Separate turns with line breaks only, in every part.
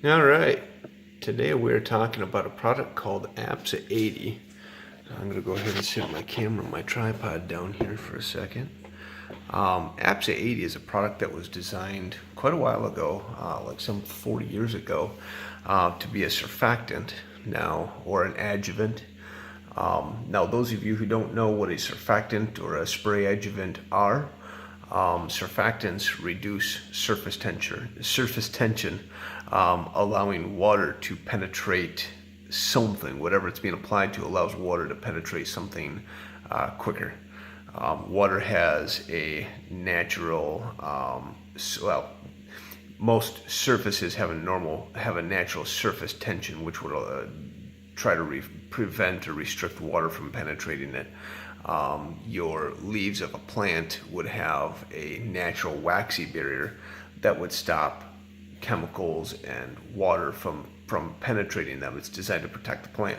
All right, today we're talking about a product called APSA80. I'm going to go ahead and set my camera and my tripod down here for a second. APSA80 is a product that was designed quite a while ago, like some 40 years ago, to be a surfactant now, or an adjuvant. Now, those of you who don't know what a surfactant or a spray adjuvant are, surfactants reduce surface tension, allowing water to penetrate something, whatever it's being applied to allows water to penetrate something quicker. Water has a natural, most surfaces have a natural surface tension, which would try to prevent or restrict water from penetrating it. Your leaves of a plant would have a natural waxy barrier that would stop chemicals and water from penetrating them. It's designed to protect the plant.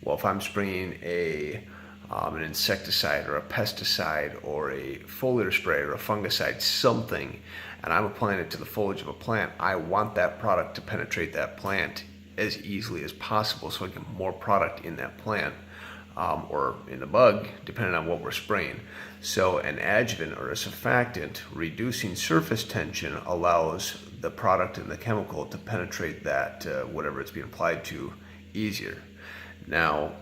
Well, if I'm spraying an insecticide or a pesticide or a foliar spray or a fungicide, something, and I'm applying it to the foliage of a plant, I want that product to penetrate that plant as easily as possible so I get more product in that plant. Or in the bug, depending on what we're spraying. So an adjuvant or a surfactant reducing surface tension allows the product and the chemical to penetrate that, whatever it's being applied to, easier. Now,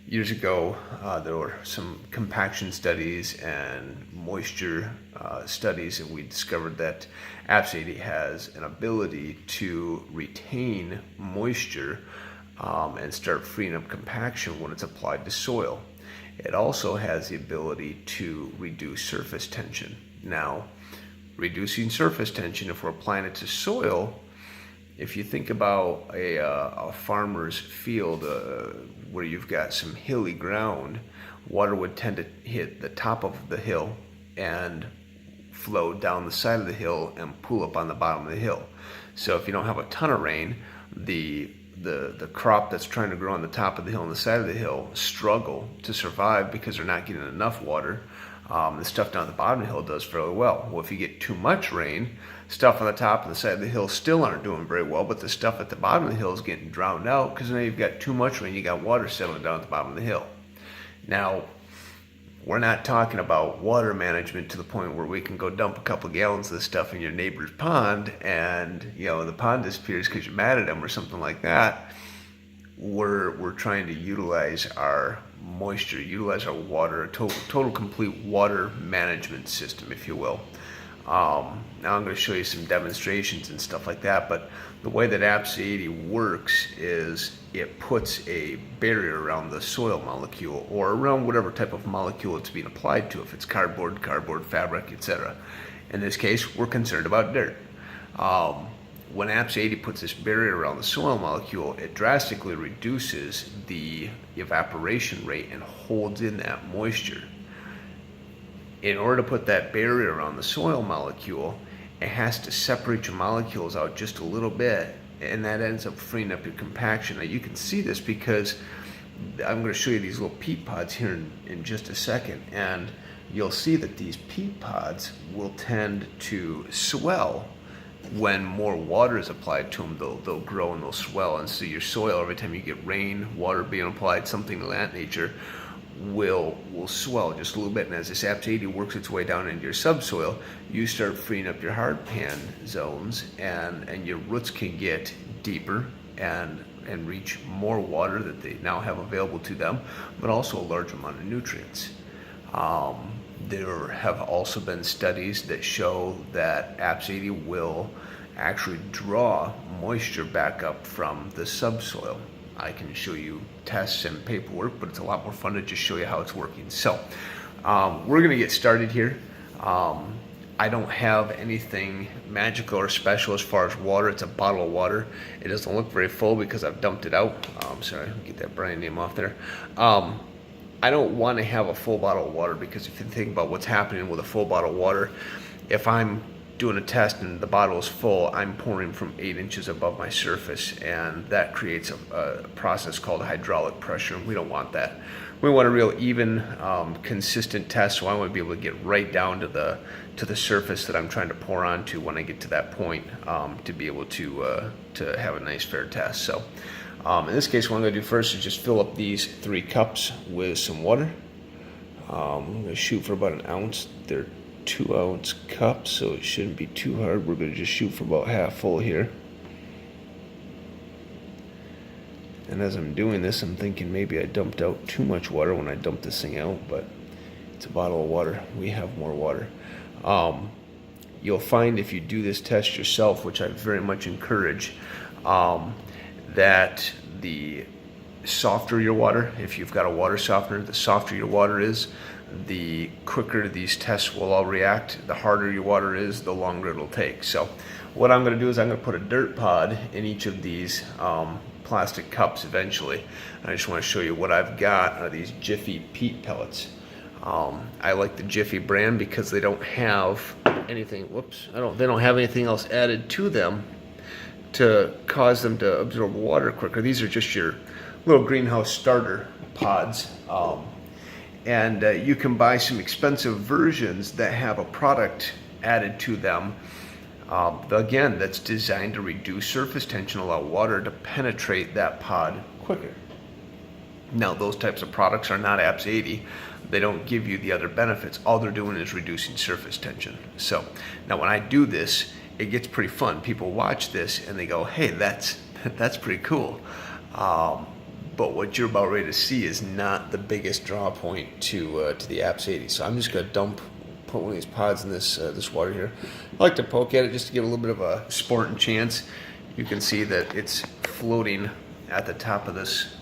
years ago, there were some compaction studies and moisture studies, and we discovered that APSA80 has an ability to retain moisture and start freeing up compaction when it's applied to soil. It also has the ability to reduce surface tension. Now, reducing surface tension, if we're applying it to soil, if you think about a farmer's field where you've got some hilly ground, water would tend to hit the top of the hill and flow down the side of the hill and pool up on the bottom of the hill. So if you don't have a ton of rain, the crop that's trying to grow on the top of the hill and the side of the hill struggle to survive because they're not getting enough water. The stuff down at the bottom of the hill does fairly well. Well, if you get too much rain, stuff on the top and the side of the hill still aren't doing very well, but the stuff at the bottom of the hill is getting drowned out because now you've got too much rain, you got water settling down at the bottom of the hill. Now, we're not talking about water management to the point where we can go dump a couple gallons of this stuff in your neighbor's pond and, the pond disappears because you're mad at them or something like that. We're trying to utilize our moisture, utilize our water, a total complete water management system, if you will. Now I'm going to show you some demonstrations and stuff like that, but the way that APSA80 works is it puts a barrier around the soil molecule or around whatever type of molecule it's being applied to, if it's cardboard, fabric, etc. In this case, we're concerned about dirt. When APSA80 puts this barrier around the soil molecule, it drastically reduces the evaporation rate and holds in that moisture. In order to put that barrier around the soil molecule, it has to separate your molecules out just a little bit, and that ends up freeing up your compaction. Now you can see this because I'm going to show you these little peat pods here in just a second, and you'll see that these peat pods will tend to swell when more water is applied to them. They'll grow and they'll swell, and so your soil, every time you get rain, water being applied, something of that nature, will swell just a little bit. And as this APSA80 works its way down into your subsoil, you start freeing up your hard pan zones, and your roots can get deeper and reach more water that they now have available to them, but also a large amount of nutrients. There have also been studies that show that APSA80 will actually draw moisture back up from the subsoil. I can show you tests and paperwork, but it's a lot more fun to just show you how it's working. So we're going to get started here. I don't have anything magical or special as far as water. It's a bottle of water. It doesn't look very full because I've dumped it out. Sorry, get that brand name off there. I don't want to have a full bottle of water because if you think about what's happening with a full bottle of water, if I'm doing a test and the bottle is full, I'm pouring from 8 inches above my surface, and that creates a process called hydraulic pressure, and we don't want that. we want a real even, consistent test. So I want to be able to get right down to the surface that I'm trying to pour onto when I get to that point, to be able to have a nice fair test. So in this case, what I'm going to do first is just fill up these 3 cups with some water. I'm going to shoot for about 1 ounce. They're 2-ounce cups, so it shouldn't be too hard. We're going to just shoot for about half full here. And as I'm doing this, I'm thinking maybe I dumped out too much water when I dumped this thing out, but it's a bottle of water. We have more water. You'll find if you do this test yourself, which I very much encourage, that the softer your water, if you've got a water softener, the softer your water is, the quicker these tests will all react. The harder your water is, the longer it'll take. So what I'm going to do is I'm going to put a dirt pod in each of these plastic cups eventually. I just want to show you what I've got are these Jiffy peat pellets. I like the Jiffy brand because they don't have anything, they don't have anything else added to them to cause them to absorb water quicker. These are just your little greenhouse starter pods. And you can buy some expensive versions that have a product added to them. Again, that's designed to reduce surface tension, allow water to penetrate that pod quicker. Now, those types of products are not APSA80. They don't give you the other benefits. All they're doing is reducing surface tension. So now when I do this, it gets pretty fun. People watch this and they go, hey, that's pretty cool. But what you're about ready to see is not the biggest draw point to the APSA80. So I'm just going to put one of these pods in this water here. I like to poke at it just to give a little bit of a sporting chance. You can see that it's floating at the top of this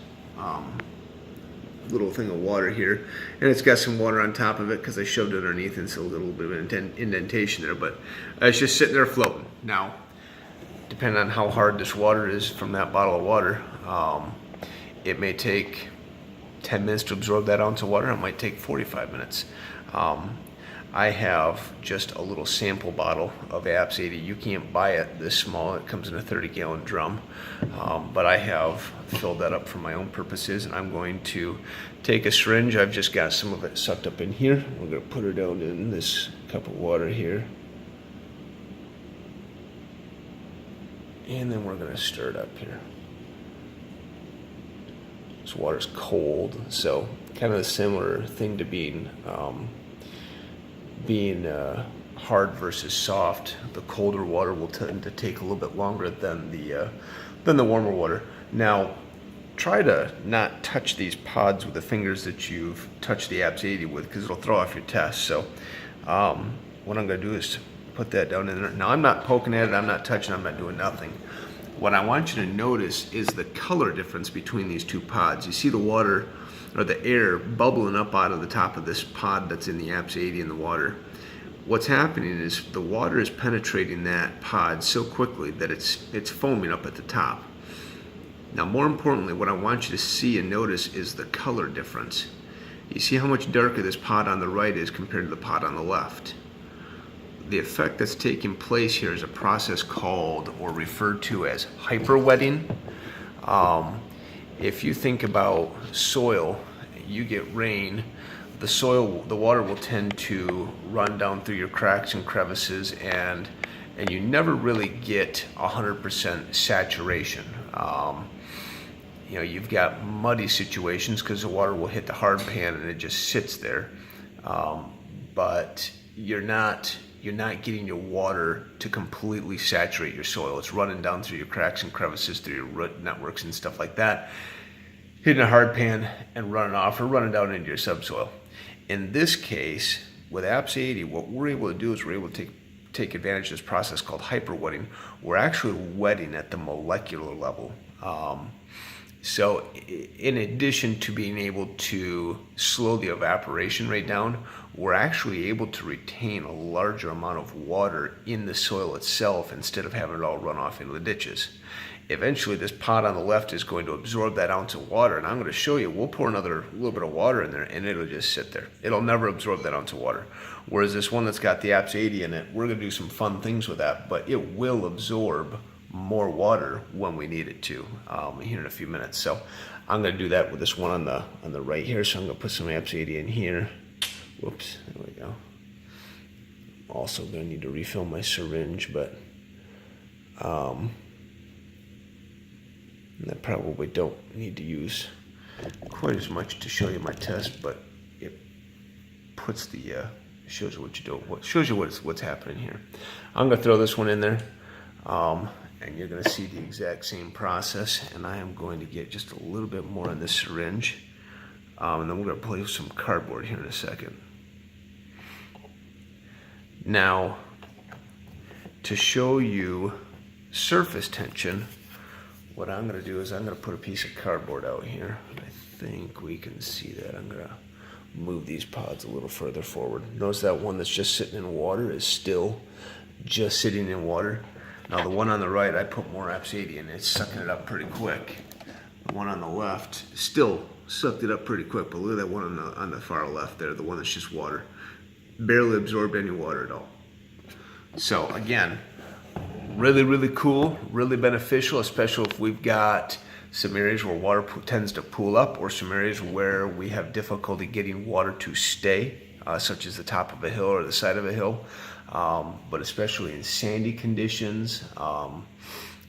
little thing of water here, and it's got some water on top of it because I shoved it underneath, and so a little bit of an indentation there, but it's just sitting there floating. Now, depending on how hard this water is from that bottle of water, it may take 10 minutes to absorb that ounce of water. It might take 45 minutes. I have just a little sample bottle of APSA80. You can't buy it this small. It comes in a 30-gallon drum. But I have filled that up for my own purposes, and I'm going to take a syringe. I've just got some of it sucked up in here. We're going to put her down in this cup of water here. And then we're going to stir it up here. This water's cold, so kind of a similar thing to being hard versus soft. The colder water will tend to take a little bit longer than the warmer water. Now, try to not touch these pods with the fingers that you've touched the APSA80 with, because it'll throw off your test. So what I'm going to do is put that down in there. Now, I'm not poking at it, I'm not touching, I'm not doing nothing. What I want you to notice is the color difference between these two pods. You see the water, or the air, bubbling up out of the top of this pod that's in the APSA80 in the water. What's happening is the water is penetrating that pod so quickly that it's foaming up at the top. Now, more importantly, what I want you to see and notice is the color difference. You see how much darker this pod on the right is compared to the pod on the left. The effect that's taking place here is a process called, or referred to as, hyperwetting. If you think about soil, you get rain, the water will tend to run down through your cracks and crevices, and you never really get 100% saturation. You've got muddy situations because the water will hit the hard pan and it just sits there. But you're not getting your water to completely saturate your soil. It's running down through your cracks and crevices, through your root networks and stuff like that, hitting a hard pan and running off, or running down into your subsoil. In this case, with APSA80, what we're able to do is we're able to take advantage of this process called hyperwetting. We're actually wetting at the molecular level. So in addition to being able to slow the evaporation rate down, we're actually able to retain a larger amount of water in the soil itself instead of having it all run off into the ditches. Eventually, this pot on the left is going to absorb that ounce of water, and I'm going to show you, we'll pour another little bit of water in there, and it'll just sit there. It'll never absorb that ounce of water. Whereas this one that's got the APSA80 in it, we're going to do some fun things with that, but it will absorb more water when we need it to here in a few minutes. So I'm going to do that with this one on the right here. So I'm going to put some APSA80 in here. Whoops, there we go. Also going to need to refill my syringe, but I probably don't need to use quite as much to show you my test, but it puts the shows you what you do, shows you what's happening here. I'm going to throw this one in there, and you're going to see the exact same process. And I am going to get just a little bit more in this syringe, and then we're going to place some cardboard here in a second. Now, to show you surface tension, what I'm going to do is I'm going to put a piece of cardboard out here. I think we can see that. I'm going to move these pods a little further forward. Notice that one that's just sitting in water is still just sitting in water. Now the one on the right, I put more APSA80 in. It's sucking it up pretty quick. The one on the left still sucked it up pretty quick, but look at that one on the far left there, the one that's just water. Barely absorbed any water at all. So again, really, really cool, really beneficial, especially if we've got some areas where water tends to pool up, or some areas where we have difficulty getting water to stay, such as the top of a hill or the side of a hill, but especially in sandy conditions,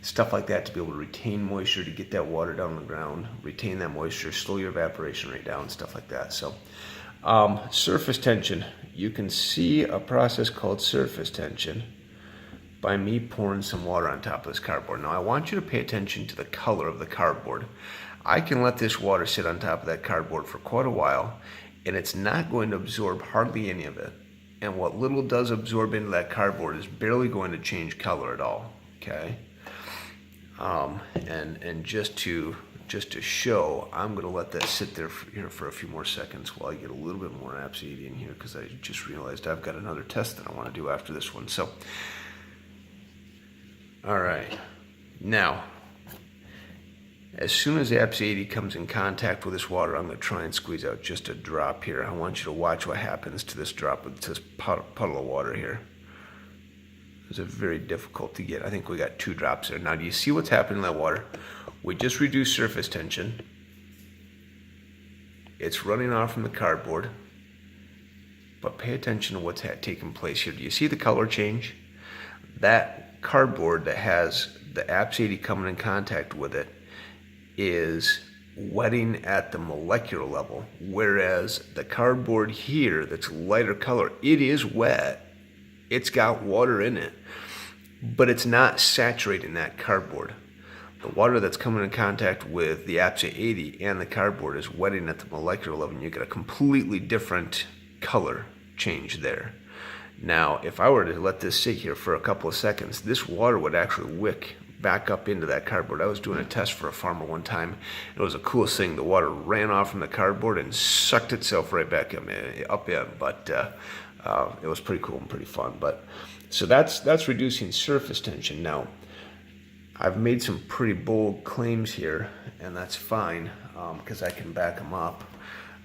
stuff like that, to be able to retain moisture, to get that water down on the ground, retain that moisture, slow your evaporation rate down, stuff like that. So surface tension, you can see a process called surface tension by me pouring some water on top of this cardboard. Now I want you to pay attention to the color of the cardboard. I can let this water sit on top of that cardboard for quite a while, and it's not going to absorb hardly any of it. And what little does absorb into that cardboard is barely going to change color at all, okay? And just to show, I'm going to let that sit there for a few more seconds while I get a little bit more APSA80 in here, because I just realized I've got another test that I want to do after this one. So, all right, now, as soon as the APSA80 comes in contact with this water, I'm going to try and squeeze out just a drop here. I want you to watch what happens to this drop, to this puddle of water here. It's very difficult to get. I think we got 2 drops there. Now, do you see what's happening in that water? We just reduced surface tension. It's running off from the cardboard. But pay attention to what's taking place here. Do you see the color change? That cardboard that has the APSA80 coming in contact with it is wetting at the molecular level, whereas the cardboard here that's lighter color, it is wet. It's got water in it, but it's not saturating that cardboard. The water that's coming in contact with the APSA80 and the cardboard is wetting at the molecular level, and you get a completely different color change there. Now, if I were to let this sit here for a couple of seconds, this water would actually wick back up into that cardboard. I was doing a test for a farmer one time. It was the coolest thing. The water ran off from the cardboard and sucked itself right back up in, but it was pretty cool and pretty fun. But so that's reducing surface tension. Now, I've made some pretty bold claims here, and that's fine, because I can back them up.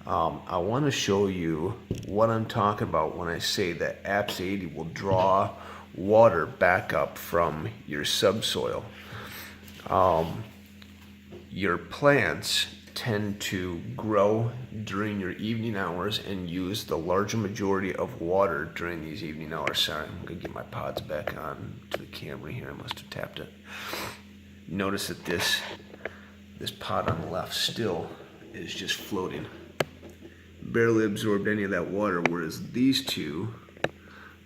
I want to show you what I'm talking about when I say that APSA80 will draw water back up from your subsoil. Your plants tend to grow during your evening hours and use the larger majority of water during these evening hours. Sorry, I'm going to get my pods back on to the camera here. I must have tapped it. Notice that this pod on the left still is just floating. Barely absorbed any of that water, whereas these two,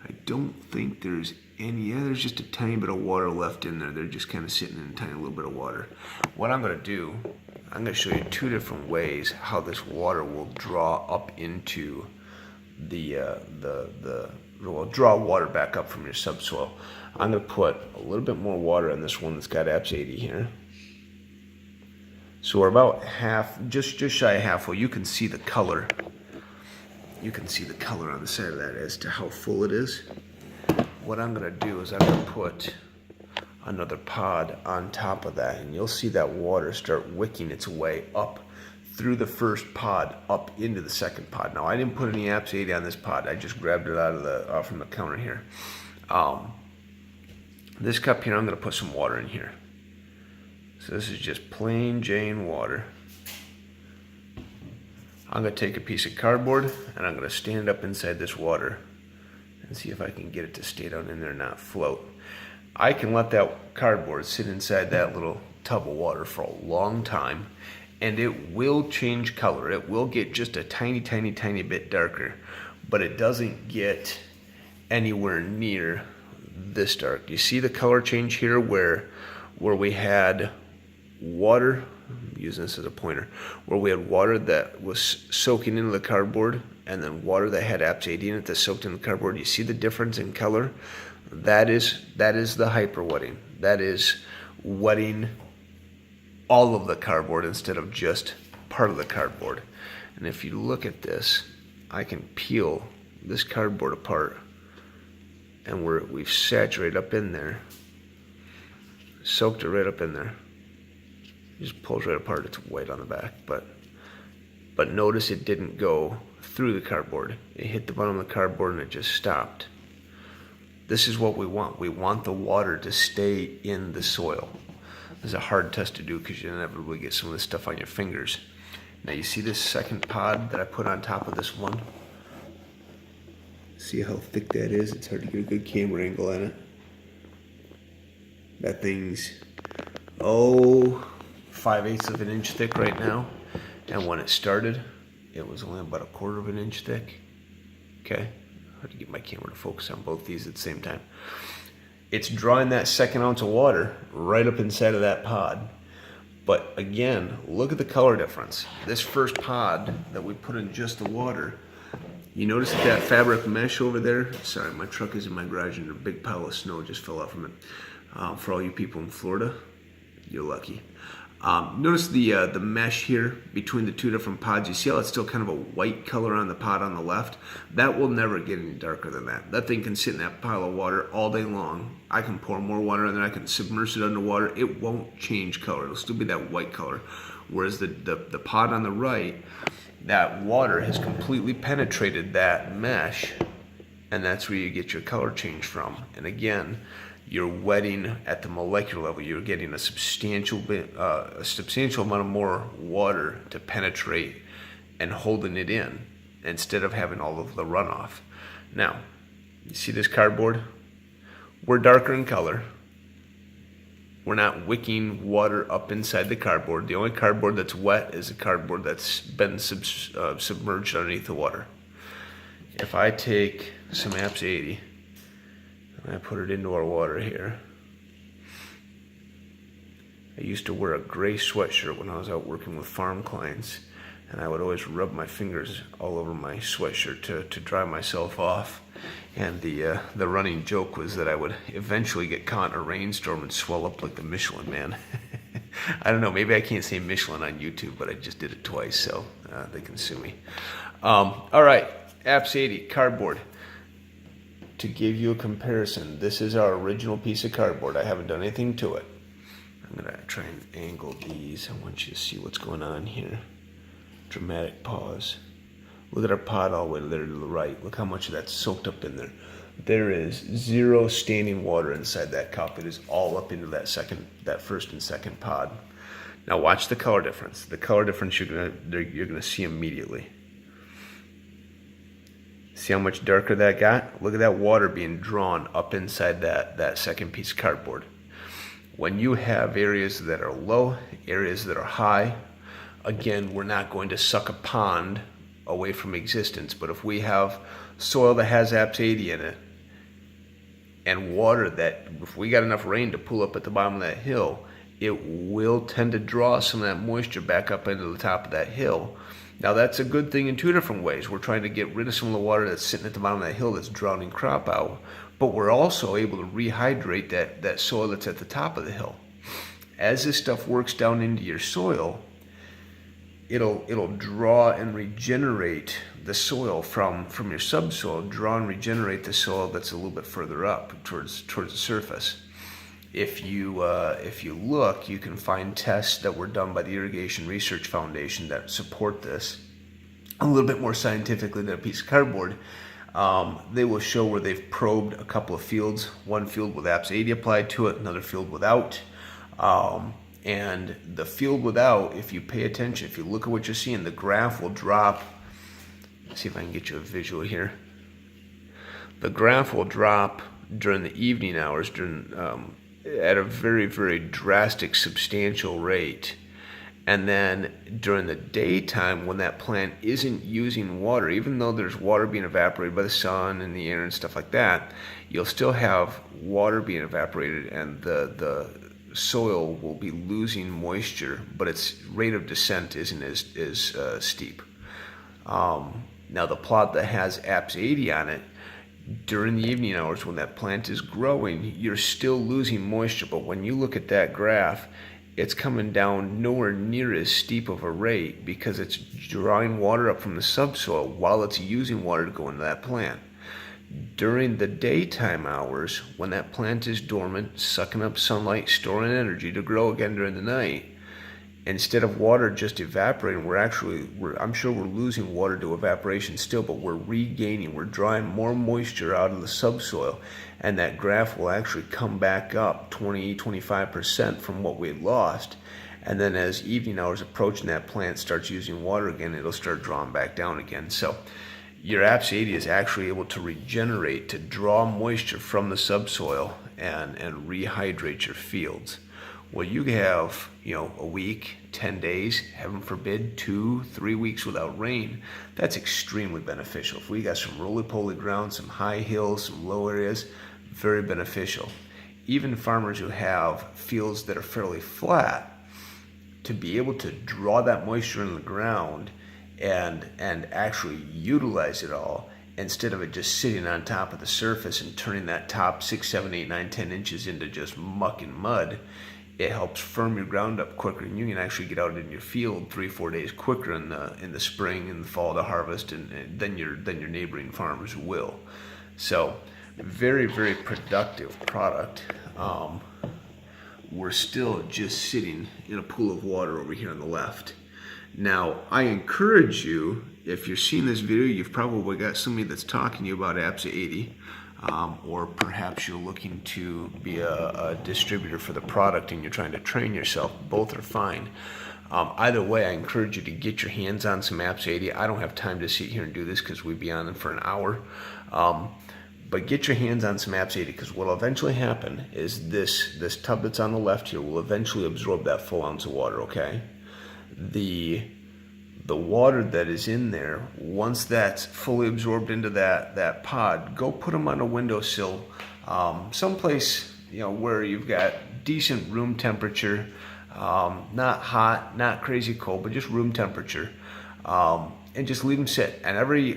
I don't think there's any. Yeah, there's just a tiny bit of water left in there. They're just kind of sitting in a tiny little bit of water. What I'm going to do, I'm going to show you 2 different ways how this water will draw up into will draw water back up from your subsoil. I'm going to put a little bit more water in this one that's got APSA80 here. So we're about half, just shy of half full. You can see the color. You can see the color on the side of that as to how full it is. What I'm going to do is I'm going to put another pod on top of that, and you'll see that water start wicking its way up through the first pod up into the second pod. Now, I didn't put any APSA80 on this pod. I just grabbed it out of from the counter here. This cup here, I'm going to put some water in here. So this is just plain Jane water. I'm going to take a piece of cardboard and I'm going to stand it up inside this water and see if I can get it to stay down in there and not float. I can let that cardboard sit inside that little tub of water for a long time, and it will change color. It will get just a tiny bit darker, but it doesn't get anywhere near this dark. You see the color change here where we had water, I'm using this as a pointer, where we had water that was soaking into the cardboard and then water that had APSA80 in it that soaked in the cardboard. You see the difference in color? That is the hyper wetting. That is wetting all of the cardboard instead of just part of the cardboard. And if you look at this, I can peel this cardboard apart, and we've saturated up in there, soaked it right up in there. It just pulls right apart. It's white on the back, but notice it didn't go through the cardboard. It hit the bottom of the cardboard and it just stopped. This is what we want. We want the water to stay in the soil. This is a hard test to do because you inevitably get some of this stuff on your fingers. Now you see this second pod that I put on top of this one? See how thick that is? It's hard to get a good camera angle on it. That thing's, 5/8 of an inch thick right now. And when it started, it was only about 1/4 of an inch thick. Okay, hard to get my camera to focus on both these at the same time. It's drawing that second ounce of water right up inside of that pod. But again, look at the color difference. This first pod that we put in just the water, you notice that fabric mesh over there? Sorry, my truck is in my garage and a big pile of snow just fell out from it. For all you people in Florida, you're lucky. Notice the mesh here between the two different pods. You see how it's still kind of a white color on the pod on the left? That will never get any darker than that. That thing can sit in that pile of water all day long. I can pour more water in there. I can submerge it underwater. It won't change color. It'll still be that white color. Whereas the pod on the right, that water has completely penetrated that mesh, and that's where you get your color change from. And again, you're wetting at the molecular level. You're getting a substantial amount of more water to penetrate and holding it in instead of having all of the runoff. Now, you see this cardboard? We're darker in color. We're not wicking water up inside the cardboard. The only cardboard that's wet is the cardboard that's been submerged underneath the water. If I take some APSA80, I put it into our water here. I used to wear a gray sweatshirt when I was out working with farm clients, and I would always rub my fingers all over my sweatshirt to dry myself off. And the running joke was that I would eventually get caught in a rainstorm and swell up like the Michelin Man. I don't know, maybe I can't say Michelin on YouTube, but I just did it twice, so they can sue me. All right, APSA80 cardboard. To give you a comparison, this is our original piece of cardboard. I haven't done anything to it. I'm gonna try and angle these. I want you to see what's going on here. Dramatic pause. Look at our pod all the way there to the right. Look how much of that's soaked up in there. There is zero standing water inside that cup. It is all up into that first and second pod. Now watch the color difference. The color difference you're gonna see immediately. See how much darker that got? Look at that water being drawn up inside that second piece of cardboard. When you have areas that are low, areas that are high, again, we're not going to suck a pond away from existence, but if we have soil that has APSA80 in it, and water that, if we got enough rain to pull up at the bottom of that hill, it will tend to draw some of that moisture back up into the top of that hill. Now that's a good thing in two different ways. We're trying to get rid of some of the water that's sitting at the bottom of that hill that's drowning crop out, but we're also able to rehydrate that soil that's at the top of the hill. As this stuff works down into your soil, it'll draw and regenerate the soil from your subsoil, draw and regenerate the soil that's a little bit further up towards the surface. If you look, you can find tests that were done by the Irrigation Research Foundation that support this a little bit more scientifically than a piece of cardboard. They will show where they've probed a couple of fields, one field with APSA80 applied to it, another field without. And the field without, if you pay attention, if you look at what you're seeing, the graph will drop. Let's see if I can get you a visual here. The graph will drop during the evening hours at a very, very drastic, substantial rate. And then during the daytime, when that plant isn't using water, even though there's water being evaporated by the sun and the air and stuff like that, you'll still have water being evaporated, and the soil will be losing moisture, but its rate of descent isn't as steep. Now the plot that has APSA80 on it, during the evening hours when that plant is growing, you're still losing moisture, but when you look at that graph, it's coming down nowhere near as steep of a rate because it's drawing water up from the subsoil while it's using water to go into that plant. During the daytime hours, when that plant is dormant, sucking up sunlight, storing energy to grow again during the night, instead of water just evaporating, I'm sure we're losing water to evaporation still, but we're regaining, we're drawing more moisture out of the subsoil, and that graph will actually come back up 20-25% from what we had lost. And then as evening hours approach and that plant starts using water again, it'll start drawing back down again. So your APSA80 is actually able to regenerate, to draw moisture from the subsoil and rehydrate your fields. Well, you have, a week, 10 days, heaven forbid, 2-3 weeks without rain. That's extremely beneficial. If we got some roly-poly ground, some high hills, some low areas, very beneficial. Even farmers who have fields that are fairly flat, to be able to draw that moisture in the ground and actually utilize it all, instead of it just sitting on top of the surface and turning that top 6, 7, 8, 9, 10 inches into just muck and mud, it helps firm your ground up quicker, and you can actually get out in your field 3-4 days quicker in the spring and the fall to harvest, and than your neighboring farmers will. So, very, very productive product. We're still just sitting in a pool of water over here on the left. Now, I encourage you, if you're seeing this video, you've probably got somebody that's talking to you about APSA80. Or perhaps you're looking to be a distributor for the product and you're trying to train yourself. Both are fine. Either way, I encourage you to get your hands on some APSA80. I don't have time to sit here and do this because we'd be on them for an hour. But get your hands on some APSA80, because what will eventually happen is this tub that's on the left here will eventually absorb that full ounce of water, okay? The water that is in there, once that's fully absorbed into that pod, go put them on a windowsill, someplace where you've got decent room temperature, not hot, not crazy cold, but just room temperature, and just leave them sit. And every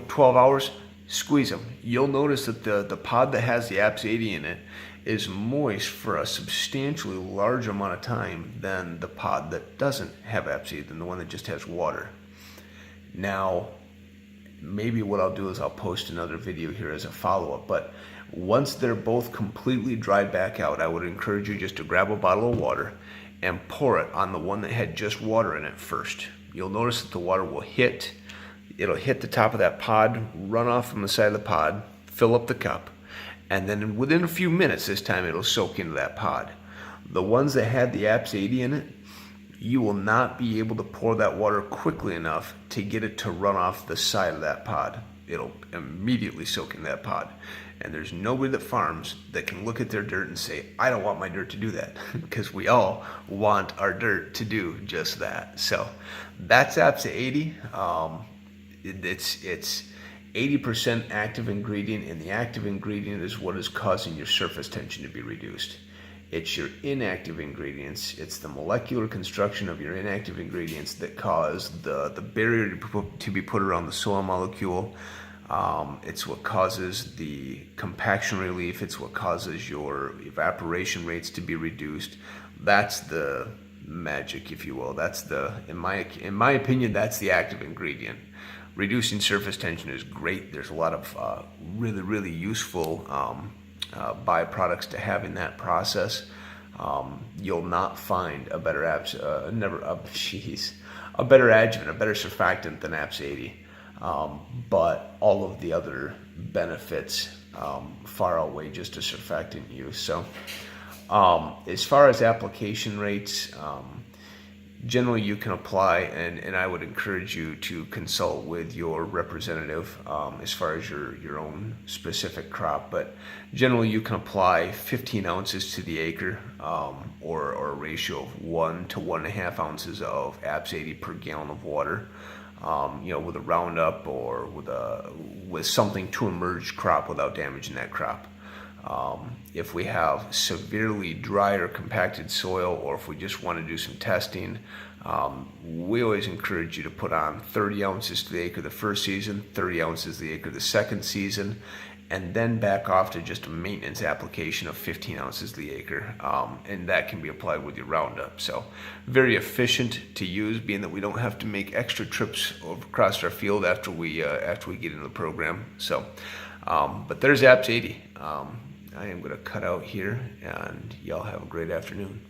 12 hours, squeeze them. You'll notice that the pod that has the APSA80 in it is moist for a substantially larger amount of time than the pod that doesn't have APSA80, than the one that just has water. Now, maybe what I'll do is I'll post another video here as a follow-up, but once they're both completely dried back out, I would encourage you just to grab a bottle of water and pour it on the one that had just water in it first. You'll notice that the water will it'll hit the top of that pod, run off from the side of the pod, fill up the cup, and then within a few minutes this time it'll soak into that pod. The ones that had the APSA80 in it, you will not be able to pour that water quickly enough to get it to run off the side of that pod. It'll immediately soak in that pod. And there's nobody that farms that can look at their dirt and say, I don't want my dirt to do that, because we all want our dirt to do just that. So that's APSA80. It's 80% active ingredient, and the active ingredient is what is causing your surface tension to be reduced. It's your inactive ingredients. It's the molecular construction of your inactive ingredients that cause the barrier to be put around the soil molecule. It's what causes the compaction relief. It's what causes your evaporation rates to be reduced. That's the magic, if you will. That's in my opinion, that's the active ingredient. Reducing surface tension is great. There's a lot of really, really useful byproducts to have in that process. You'll not find a better a better adjuvant, a better surfactant than APSA80. but all of the other benefits far outweigh just a surfactant use. So as far as application rates, generally you can apply, and I would encourage you to consult with your representative as far as your own specific crop, but generally you can apply 15 ounces to the acre, or a ratio of 1 to 1.5 ounces of APSA80 per gallon of water, with a Roundup or with something to emerge crop without damaging that crop. If we have severely dry or compacted soil, or if we just want to do some testing, we always encourage you to put on 30 ounces to the acre the first season, 30 ounces to the acre the second season, and then back off to just a maintenance application of 15 ounces to the acre, and that can be applied with your Roundup. So very efficient to use, being that we don't have to make extra trips across our field after we get into the program. So, but there's APSA80. I am going to cut out here, and y'all have a great afternoon.